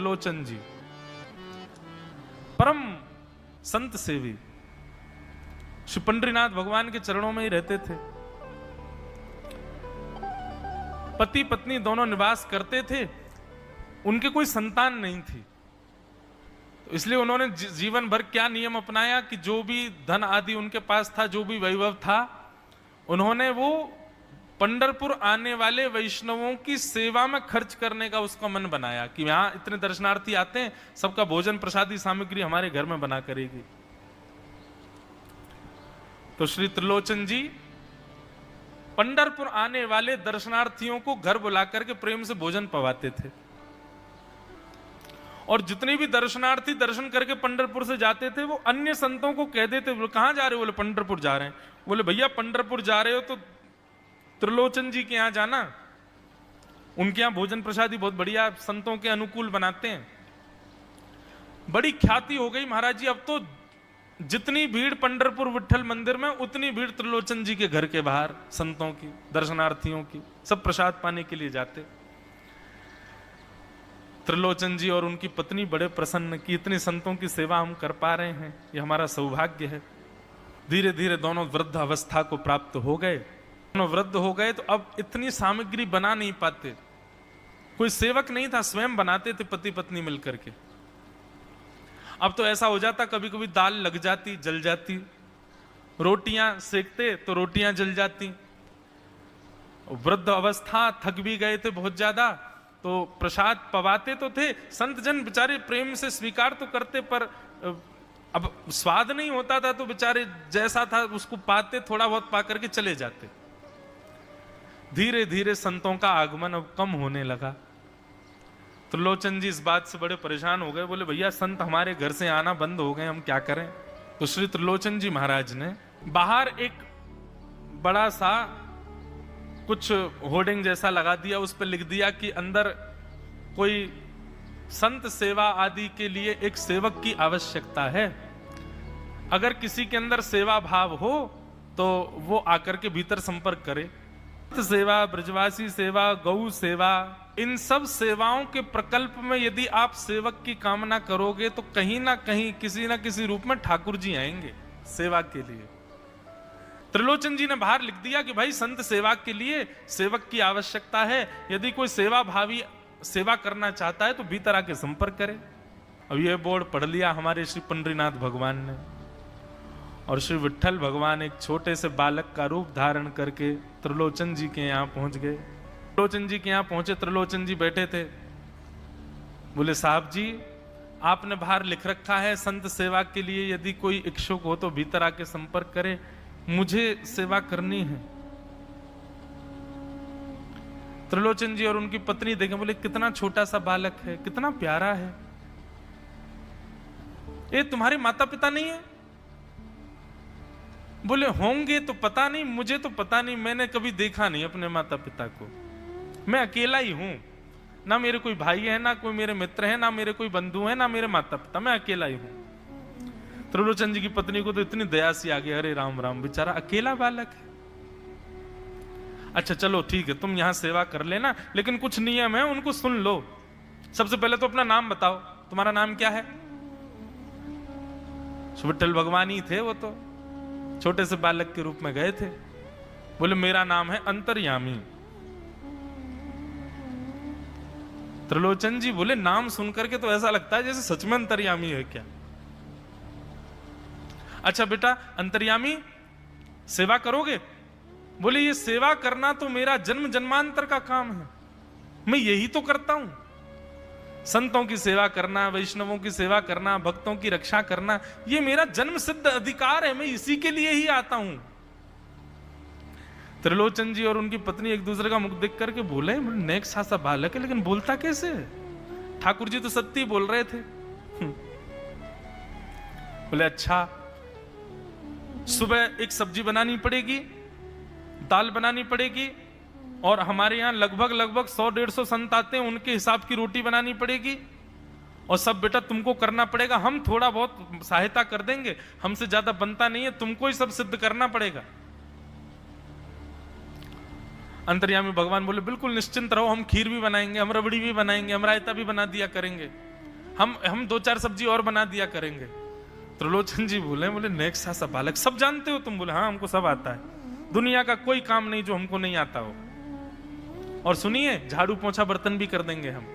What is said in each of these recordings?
त्रिलोचन जी परम संत सेवी श्री पंडरीनाथ भगवान के चरणों में ही रहते थे। पति पत्नी दोनों निवास करते थे, उनके कोई संतान नहीं थी, तो इसलिए उन्होंने जीवन भर क्या नियम अपनाया कि जो भी धन आदि उनके पास था, जो भी वैभव था, उन्होंने वो पंढरपुर आने वाले वैष्णवों की सेवा में खर्च करने का उसका मन बनाया कि यहां इतने दर्शनार्थी आते हैं, सबका भोजन प्रसादी सामग्री हमारे घर में बना करेगी। तो श्री त्रिलोचन जी पंढरपुर आने वाले दर्शनार्थियों को घर बुला करके प्रेम से भोजन पवाते थे, और जितने भी दर्शनार्थी दर्शन करके पंढरपुर से जाते थे वो अन्य संतों को कह देते, बोले कहां जा रहे हो? बोले पंढरपुर जा रहे हैं। बोले भैया पंढरपुर जा रहे हो तो त्रिलोचन जी के यहां जाना, उनके यहां भोजन प्रसादी बहुत बढ़िया संतों के अनुकूल बनाते हैं। बड़ी ख्याति हो गई महाराज जी, अब तो जितनी भीड़ पंढरपुर विठल मंदिर में उतनी भीड़ त्रिलोचन जी के घर के बाहर संतों की, दर्शनार्थियों की, सब प्रसाद पाने के लिए जाते। त्रिलोचन जी और उनकी पत्नी बड़े प्रसन्न कि इतनी संतों की सेवा हम कर पा रहे हैं, ये हमारा सौभाग्य है। धीरे धीरे दोनों वृद्ध अवस्था को प्राप्त हो गए। दोनों वृद्ध हो गए तो अब इतनी सामग्री बना नहीं पाते, कोई सेवक नहीं था, स्वयं बनाते थे पति पत्नी मिलकर के। अब तो ऐसा हो जाता, कभी कभी दाल लग जाती, जल जाती, रोटियां सेकते तो रोटियां जल जाती। वृद्ध अवस्था, थक भी गए थे बहुत ज्यादा, तो प्रसाद पवाते तो थे, संत जन बेचारे प्रेम से स्वीकार तो करते, पर अब स्वाद नहीं होता था तो बेचारे जैसा था उसको पाते, थोड़ा बहुत पा करके चले जाते। धीरे धीरे संतों का आगमन अब कम होने लगा। त्रिलोचन जी इस बात से बड़े परेशान हो गए, बोले भैया संत हमारे घर से आना बंद हो गए, हम क्या करें? तो श्री त्रिलोचन जी महाराज ने बाहर एक बड़ा सा कुछ होर्डिंग जैसा लगा दिया, उस पर लिख दिया कि अंदर कोई संत सेवा आदि के लिए एक सेवक की आवश्यकता है, अगर किसी के अंदर सेवा भाव हो तो वो आकर के भीतर संपर्क करे। सेवा, ब्रजवासी सेवा, गौ सेवा, इन सब सेवाओं के प्रकल्प में यदि आप सेवक की कामना करोगे तो कहीं ना कहीं किसी ना किसी रूप में ठाकुर जी आएंगे सेवा के लिए। त्रिलोचन जी ने बाहर लिख दिया कि भाई संत सेवा के लिए सेवक की आवश्यकता है, यदि कोई सेवा भावी सेवा करना चाहता है तो भीतर आके संपर्क करे। अब यह बोर्ड पढ़ लिया हमारे श्री पंडरीनाथ भगवान ने, और श्री विठल भगवान एक छोटे से बालक का रूप धारण करके त्रिलोचन जी के यहाँ पहुंच गए। त्रिलोचन जी के यहाँ पहुंचे, त्रिलोचन जी बैठे थे। बोले साहब जी, आपने बाहर लिख रखा है संत सेवा के लिए यदि कोई इच्छुक हो तो भीतर आके संपर्क करे, मुझे सेवा करनी है। त्रिलोचन जी और उनकी पत्नी देखें, बोले कितना छोटा सा बालक है, कितना प्यारा है, ये तुम्हारे माता पिता नहीं है? बोले होंगे तो पता नहीं, मुझे तो पता नहीं, मैंने कभी देखा नहीं अपने माता पिता को, मैं अकेला ही हूं, ना मेरे कोई भाई है, ना कोई मेरे मित्र है, ना मेरे कोई बंधु है, ना मेरे माता पिता, मैं अकेला ही हूं। त्रिलोचन जी की पत्नी को तो इतनी दया सी आ गई, अरे राम राम, बेचारा अकेला बालक है। अच्छा चलो ठीक है, तुम यहां सेवा कर लेना, लेकिन कुछ नियम है उनको सुन लो। सबसे पहले तो अपना नाम बताओ, तुम्हारा नाम क्या है? विठल भगवान ही थे वो, तो छोटे से बालक के रूप में गए थे। बोले मेरा नाम है अंतर्यामी। त्रिलोचन जी बोले नाम सुनकर के तो ऐसा लगता है जैसे सच में अंतर्यामी है क्या? अच्छा बेटा अंतर्यामी, सेवा करोगे? बोले ये सेवा करना तो मेरा जन्म जन्मांतर का काम है, मैं यही तो करता हूं। संतों की सेवा करना, वैष्णवों की सेवा करना, भक्तों की रक्षा करना, ये मेरा जन्म सिद्ध अधिकार है, मैं इसी के लिए ही आता हूं। त्रिलोचन जी और उनकी पत्नी एक दूसरे का मुख देख करके बोले, नेक सा बालक है लेकिन बोलता कैसे है? ठाकुर जी तो सत्य ही बोल रहे थे। बोले अच्छा, सुबह एक सब्जी बनानी पड़ेगी, दाल बनानी पड़ेगी, और हमारे यहाँ लगभग 100-150 संत आते हैं, उनके हिसाब की रोटी बनानी पड़ेगी, और सब बेटा तुमको करना पड़ेगा, हम थोड़ा बहुत सहायता कर देंगे, हमसे ज्यादा बनता नहीं है, तुमको ही सब सिद्ध करना पड़ेगा। अंतर्यामी भगवान बोले बिल्कुल निश्चिंत रहो, हम खीर भी बनाएंगे, हम रबड़ी भी बनाएंगे, हम रायता भी बना दिया करेंगे, हम 2-4 सब्जी और बना दिया करेंगे। त्रिलोचन जी बोले नेक्स्ट सा बालक, सब जानते हो तुम? बोले हाँ, हमको सब आता है, दुनिया का कोई काम नहीं जो हमको नहीं आता हो। और सुनिए, झाड़ू पोंछा बर्तन भी कर देंगे हम।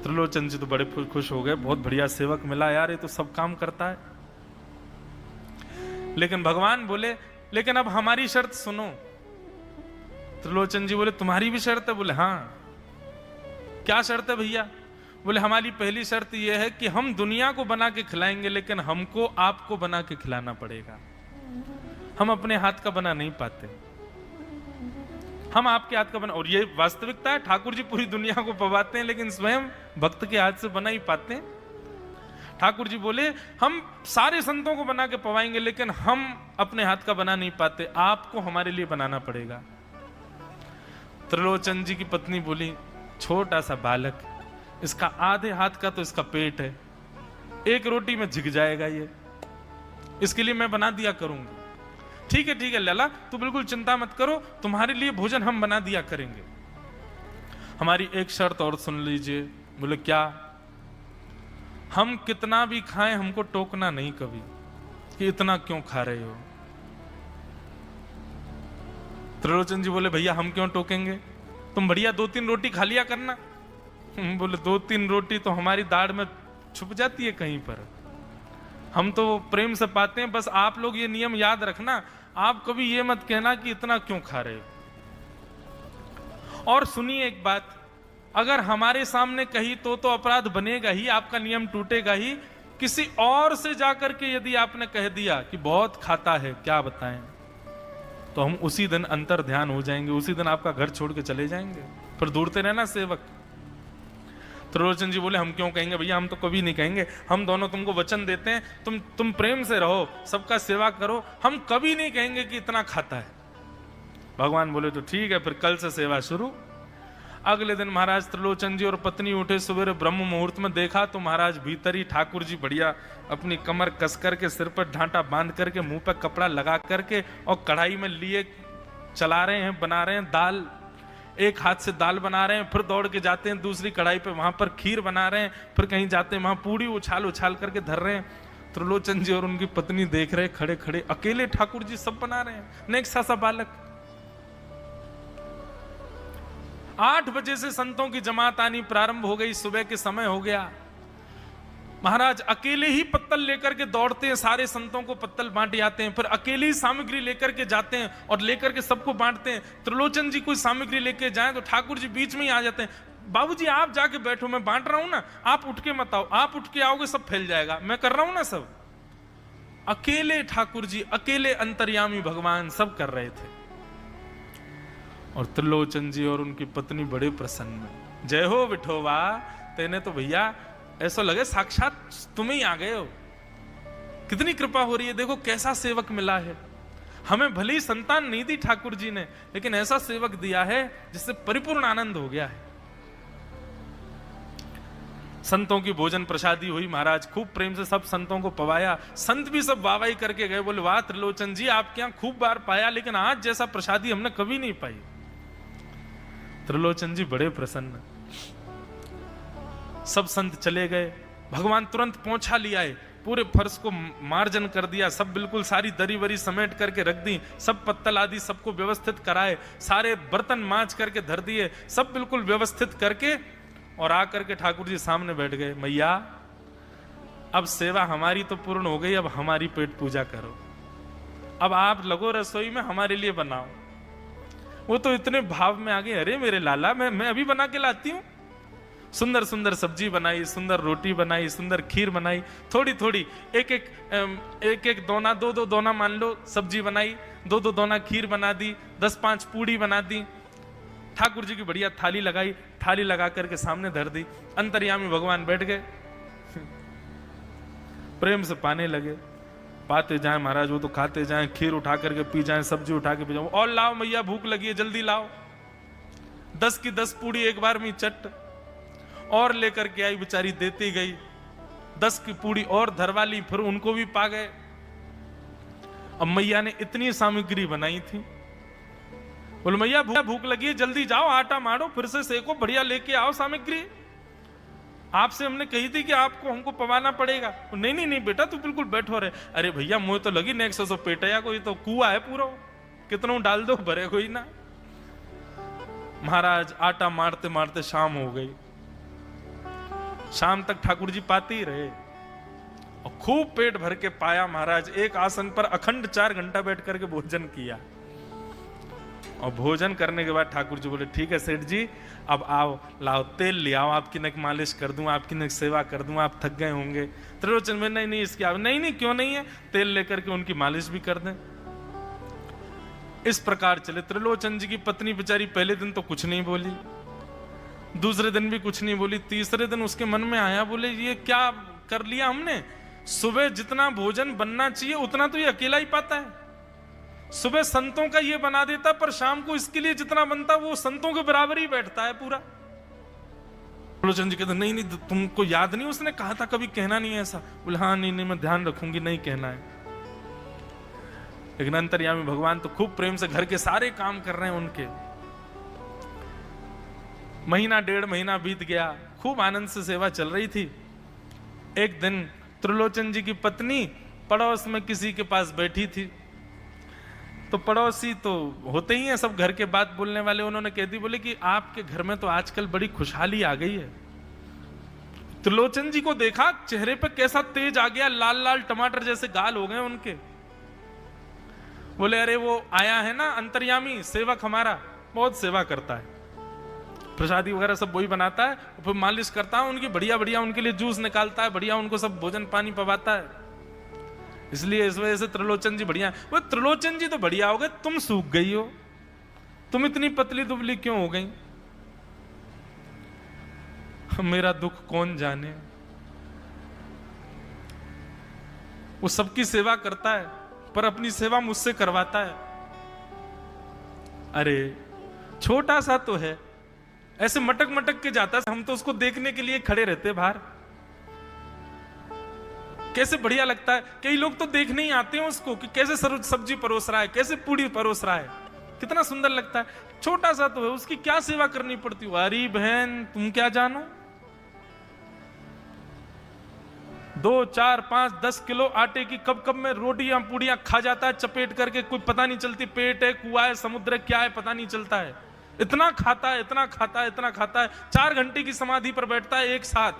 त्रिलोचन जी तो बड़े खुश हो गए, बहुत बढ़िया सेवक मिला यार, ये तो सब काम करता है। लेकिन भगवान बोले लेकिन अब हमारी शर्त सुनो। त्रिलोचन जी बोले तुम्हारी भी शर्त है? बोले हाँ। क्या शर्त है भैया? बोले हमारी पहली शर्त यह है कि हम दुनिया को बना के खिलाएंगे, लेकिन हमको आपको बना के खिलाना पड़ेगा। हम अपने हाथ का बना नहीं पाते, हम आपके हाथ का बना। और ये वास्तविकता है, ठाकुर जी पूरी दुनिया को पवाते हैं, लेकिन स्वयं भक्त के हाथ से बना ही पाते हैं। ठाकुर जी बोले हम सारे संतों को बना के पवाएंगे, लेकिन हम अपने हाथ का बना नहीं पाते, आपको हमारे लिए बनाना पड़ेगा। त्रिलोचन जी की पत्नी बोली छोटा सा बालक, इसका आधे हाथ का तो इसका पेट है, एक रोटी में झिक जाएगा ये, इसके लिए मैं बना दिया करूंगी। ठीक है लला, तू बिल्कुल चिंता मत करो, तुम्हारे लिए भोजन हम बना दिया करेंगे। हमारी एक शर्त और सुन लीजिए। बोले क्या? हम कितना भी खाएं हमको टोकना नहीं कभी कि इतना क्यों खा रहे हो। त्रिलोचन जी बोले भैया हम क्यों टोकेंगे, तुम बढ़िया 2-3 रोटी खा लिया करना। बोले 2-3 रोटी तो हमारी दाढ़ में छुप जाती है कहीं पर, हम तो प्रेम से पाते हैं। बस आप लोग ये नियम याद रखना, आप कभी ये मत कहना कि इतना क्यों खा रहे हो। और सुनिए एक बात, अगर हमारे सामने कही तो अपराध बनेगा ही, आपका नियम टूटेगा ही। किसी और से जाकर के यदि आपने कह दिया कि बहुत खाता है, क्या बताएं, तो हम उसी दिन अंतर ध्यान हो जाएंगे, उसी दिन आपका घर छोड़ के चले जाएंगे, फिर दूरते रहना सेवक। त्रिलोचन जी बोले हम क्यों कहेंगे भैया, हम तो कभी नहीं कहेंगे, हम दोनों तुमको वचन देते हैं, तुम प्रेम से रहो, सबका सेवा करो, हम कभी नहीं कहेंगे कि इतना खाता है। भगवान बोले तो ठीक है, फिर कल से सेवा शुरू। अगले दिन महाराज त्रिलोचन जी और पत्नी उठे सवेरे ब्रह्म मुहूर्त में, देखा तो महाराज भीतर ही ठाकुर जी बढ़िया अपनी कमर कस करके, सिर पर ढांटा बांध करके, मुंह पर कपड़ा लगा करके और कढ़ाई में लिए चला रहे हैं, बना रहे हैं दाल। एक हाथ से दाल बना रहे हैं, फिर दौड़ के जाते हैं दूसरी कढ़ाई पे, वहां पर खीर बना रहे हैं, फिर कहीं जाते हैं वहां पूड़ी उछाल उछाल करके धर रहे हैं। त्रिलोचन जी और उनकी पत्नी देख रहे खड़े खड़े, अकेले ठाकुर जी सब बना रहे हैं, नेक्स्ट सा बालक। 8 बजे से संतों की जमात आनी प्रारंभ हो गई, सुबह के समय हो गया। महाराज अकेले ही पत्तल लेकर के दौड़ते हैं, सारे संतों को पत्तल बांटे आते हैं, फिर अकेले ही सामग्री लेकर के जाते हैं और लेकर के सबको बांटते हैं। त्रिलोचन जी कोई सामग्री लेके जाएं तो ठाकुर जी बीच में ही आ जाते हैं, बाबूजी आप जाके बैठो, मैं बांट रहा हूं ना, आप उठ के मत आओ, आप उठ के आओगे सब फैल जाएगा, मैं कर रहा हूं ना सब। अकेले ठाकुर जी, अकेले अंतर्यामी भगवान सब कर रहे थे। और त्रिलोचन जी और उनकी पत्नी बड़े प्रसन्न, जय हो विठोबा, तेने तो भैया ऐसा लगे साक्षात तुम ही आ गए हो, कितनी कृपा हो रही है, देखो कैसा सेवक मिला है हमें। भले ही संतान नहीं दी ठाकुर जी ने, लेकिन ऐसा सेवक दिया है जिससे परिपूर्ण आनंद हो गया है। संतों की भोजन प्रसादी हुई, महाराज खूब प्रेम से सब संतों को पवाया। संत भी सब वाहवाही करके गए, बोले वाह त्रिलोचन जी आपके यहां खूब बार पाया, लेकिन आज जैसा प्रसादी हमने कभी नहीं पाई। त्रिलोचन जी बड़े प्रसन्न। सब संत चले गए, भगवान तुरंत पोंछा लिया है, पूरे फर्श को मार्जन कर दिया, सब बिल्कुल सारी दरी वरी समेट करके रख दी, सब पत्तल आदि सबको व्यवस्थित कराए, सारे बर्तन मांज करके धर दिए, सब बिल्कुल व्यवस्थित करके और आकर के ठाकुर जी सामने बैठ गए। मैया अब सेवा हमारी तो पूर्ण हो गई, अब हमारी पेट पूजा करो, अब आप लगो रसोई में, हमारे लिए बनाओ। वो तो इतने भाव में आ गए, अरे मेरे लाला मैं अभी बना के लाती हूं। सुंदर सुंदर सब्जी बनाई, सुंदर रोटी बनाई, सुंदर खीर बनाई, थोड़ी थोड़ी एक एक दोना, 2-2 दोना मान लो सब्जी बनाई, 2-2 दोना खीर बना दी, 10-5 पूड़ी बना दी। ठाकुर जी की बढ़िया थाली लगाई, थाली लगा करके सामने धर दी। अंतर्यामी भगवान बैठ गए, प्रेम से पाने लगे, पाते जाए महाराज, वो तो खाते जाए, खीर उठा करके पी जाए, सब्जी उठा के पी जाए। और लाओ मैया भूख लगी है, जल्दी लाओ। 10 की 10 पूड़ी एक बार में चट और लेकर के आई, बेचारी देती गई। 10 की पूड़ी और धरवा ली, फिर उनको भी पा गए। अब मैया ने इतनी सामग्री बनाई थी, बोले मैया भूख लगी है, जल्दी जाओ, आटा मारो, फिर से सेको, बढ़िया लेके आओ सामग्री। आपसे हमने कही थी कि आपको हमको पवाना पड़ेगा। नहीं नहीं नहीं बेटा, तू बिल्कुल बैठो रे। अरे भैया मुझे तो लगी नेक्स्ट सो पेटया कोई तो कुआ है पूरा, कितना डाल दो भरे कोई ना। महाराज आटा मारते मारते शाम हो गई। शाम तक ठाकुर जी पाते ही रहे और खूब पेट भर के पाया। महाराज एक आसन पर अखंड 4 घंटा बैठ करके भोजन किया और भोजन करने के बाद ठाकुर जी बोले ठीक है सेठ जी, अब आओ लाओ तेल ले आओ, आपकी नक मालिश कर दूं, आपकी नक सेवा कर दूं, आप थक गए होंगे। त्रिलोचन में नहीं नहीं इसकी नहीं नहीं क्यों नहीं है, तेल लेकर के उनकी मालिश भी कर दें। इस प्रकार चले। त्रिलोचन जी की पत्नी बेचारी पहले दिन तो कुछ नहीं बोली, दूसरे दिन भी कुछ नहीं बोली, तीसरे दिन उसके मन में आया, बोले ये क्या कर लिया हमने। सुबह जितना भोजन बनना चाहिए उतना तो ये अकेला ही पाता है। सुबह संतों का ये बना देता, पर शाम को इसके लिए जितना बनता वो संतों के बराबर ही बैठता है पूरा। त्रिलोचन जी कहते नहीं नहीं तुमको याद नहीं उसने कहा था कभी कहना नहीं है ऐसा। बोले हाँ नहीं नहीं मैं ध्यान रखूंगी, नहीं कहना है। लेकिन अंतर्यामी भगवान तो खूब प्रेम से घर के सारे काम कर रहे हैं उनके। महीना 1.5 महीना बीत गया, खूब आनंद से सेवा चल रही थी। एक दिन त्रिलोचन जी की पत्नी पड़ोस में किसी के पास बैठी थी, तो पड़ोसी तो होते ही हैं सब घर के बात बोलने वाले, उन्होंने कह दी बोले कि आपके घर में तो आजकल बड़ी खुशहाली आ गई है। त्रिलोचन जी को देखा, चेहरे पे कैसा तेज आ गया, लाल लाल टमाटर जैसे गाल हो गए उनके। बोले अरे वो आया है ना अंतर्यामी सेवक हमारा, बहुत सेवा करता है, प्रसादी वगैरह सब वही बनाता है, फिर मालिश करता है उनकी, बढ़िया बढ़िया उनके लिए जूस निकालता है, बढ़िया उनको सब भोजन पानी पवाता है, इसलिए इस वजह से त्रिलोचन जी बढ़िया। वो त्रिलोचन जी तो बढ़िया हो गए, तुम सूख गई हो, तुम इतनी पतली दुबली क्यों हो गई। मेरा दुख कौन जाने। वो सबकी सेवा करता है पर अपनी सेवा मुझसे करवाता है। अरे छोटा सा तो है, ऐसे मटक मटक के जाता है, हम तो उसको देखने के लिए खड़े रहते बाहर। कैसे बढ़िया लगता है, कई लोग तो देखने ही आते हैं उसको कि कैसे सब्जी परोस रहा है, कैसे पूड़ी परोस रहा है, कितना सुंदर लगता है। छोटा सा तो है, उसकी क्या सेवा करनी पड़ती है। अरे बहन तुम क्या जानो, 2, 4, 5, 10 किलो आटे की कब कब में रोटियां पूड़ियां खा जाता है चपेट करके, कोई पता नहीं चलती, पेट है कुआ है समुद्र है क्या है पता नहीं चलता है। इतना खाता है इतना खाता है इतना खाता है। 4 घंटे की समाधि पर बैठता है एक साथ,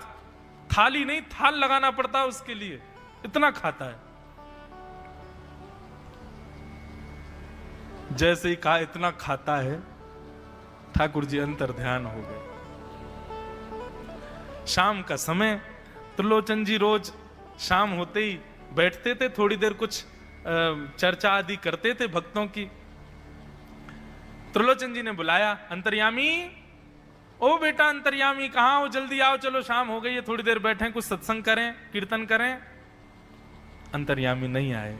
थाली नहीं थाल लगाना पड़ता है उसके लिए, इतना खाता है। जैसे ही कहा इतना खाता है, ठाकुर जी अंतर ध्यान हो गए। शाम का समय, त्रिलोचन जी रोज शाम होते ही बैठते थे, थोड़ी देर कुछ चर्चा आदि करते थे भक्तों की। त्रिलोचन जी ने बुलाया, अंतर्यामी ओ बेटा अंतर्यामी कहाँ हो, जल्दी आओ, चलो शाम हो गई है, थोड़ी देर बैठे कुछ सत्संग करें कीर्तन करें। अंतर्यामी नहीं आए।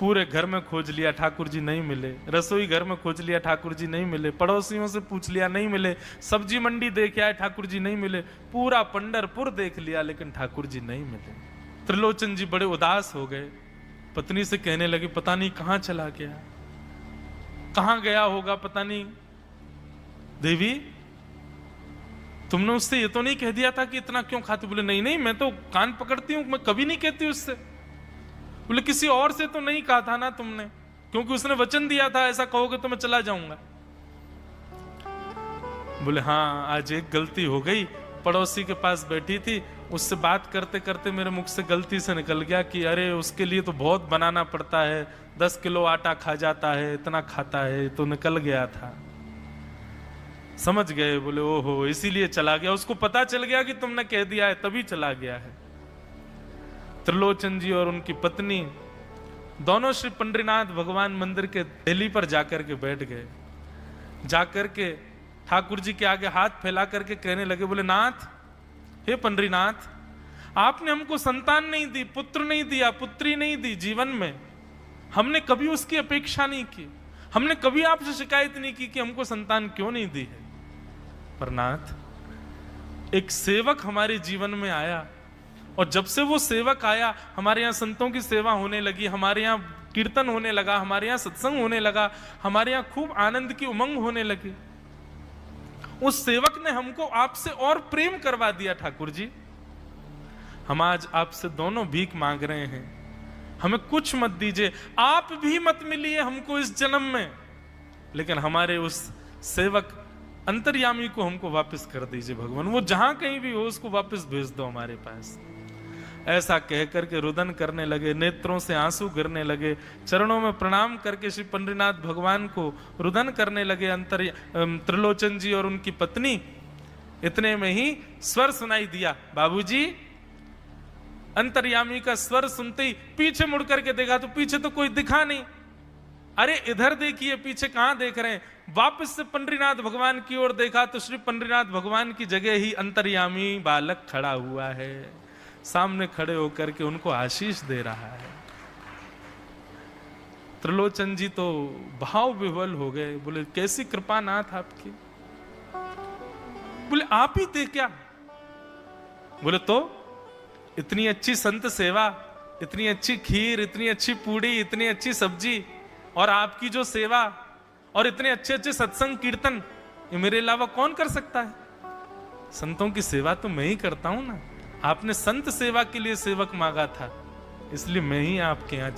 पूरे घर में खोज लिया, ठाकुर जी नहीं मिले। रसोई घर में खोज लिया, ठाकुर जी नहीं मिले। पड़ोसियों से पूछ लिया, नहीं मिले। सब्जी मंडी देख आए, ठाकुर जी नहीं मिले। पूरा पंढरपुर देख लिया, लेकिन ठाकुर जी नहीं मिले। त्रिलोचन जी बड़े उदास हो गए, पत्नी से कहने लगे पता नहीं कहां चला गया, कहां गया होगा पता नहीं। देवी तुमने उससे ये तो नहीं कह दिया था कि इतना क्यों खाती। बोले नहीं नहीं मैं तो कान पकड़ती हूं, मैं कभी नहीं कहती उससे। बोले किसी और से तो नहीं कहा था ना तुमने, क्योंकि उसने वचन दिया था ऐसा कहोगे तो मैं चला जाऊंगा। बोले हाँ आज एक गलती हो गई, पड़ोसी के पास बैठी थी, उससे बात करते करते मेरे मुख से गलती से निकल गया कि अरे उसके लिए तो बहुत बनाना पड़ता है, 10 किलो आटा खा जाता है, इतना खाता है, तो निकल गया था। समझ गए। बोले ओहो इसीलिए चला गया, उसको पता चल गया कि तुमने कह दिया है तभी चला गया है। त्रिलोचन जी और उनकी पत्नी दोनों श्री पंडरीनाथ भगवान मंदिर के देहली पर जाकर के बैठ गए। जाकर के ठाकुर जी के आगे हाथ फैला करके कहने लगे, बोले नाथ हे पंडरीनाथ, आपने हमको संतान नहीं दी, पुत्र नहीं दिया, पुत्री नहीं दी जीवन में, हमने कभी उसकी अपेक्षा नहीं की, हमने कभी आपसे शिकायत नहीं की कि हमको संतान क्यों नहीं दी है। पर नाथ एक सेवक हमारे जीवन में आया, और जब से वो सेवक आया हमारे यहाँ संतों की सेवा होने लगी, हमारे यहाँ कीर्तन होने लगा, हमारे यहाँ सत्संग होने लगा, हमारे यहाँ खूब आनंद की उमंग होने लगी। उस सेवक ने हमको आपसे और प्रेम करवा दिया। ठाकुर जी, हम आज आपसे दोनों भीख मांग रहे हैं, हमें कुछ मत दीजिए, आप भी मत मिलिए हमको इस जन्म में, लेकिन हमारे उस सेवक अंतर्यामी को हमको वापस कर दीजिए भगवान, वो जहां कहीं भी हो उसको वापस भेज दो हमारे पास। ऐसा कह करके रुदन करने लगे, नेत्रों से आंसू गिरने लगे, चरणों में प्रणाम करके श्री पंडरीनाथ भगवान को रुदन करने लगे त्रिलोचन जी और उनकी पत्नी। इतने में ही स्वर सुनाई दिया, बाबूजी। अंतर्यामी का स्वर सुनते ही पीछे मुड़ करके देखा तो पीछे तो कोई दिखा नहीं। अरे इधर देखिए, पीछे कहां देख रहे हैं? वापस से पंडरीनाथ भगवान की ओर देखा तो श्री पंडरीनाथ भगवान की जगह ही अंतर्यामी बालक खड़ा हुआ है, सामने खड़े होकर के उनको आशीष दे रहा है। त्रिलोचन जी तो भाव विह्वल हो गए, बोले कैसी कृपा नाथ आपकी। बोले आप ही थे क्या? बोले तो इतनी अच्छी संत सेवा, इतनी अच्छी खीर, इतनी अच्छी पूड़ी, इतनी अच्छी सब्जी, और आपकी जो सेवा और इतने अच्छे अच्छे सत्संग कीर्तन, ये मेरे अलावा कौन कर सकता है? संतों की सेवा तो मैं ही करता हूं ना। आपने संत सेवा के लिए सेवक मांगा था, इसलिए मैं ही आपके यहां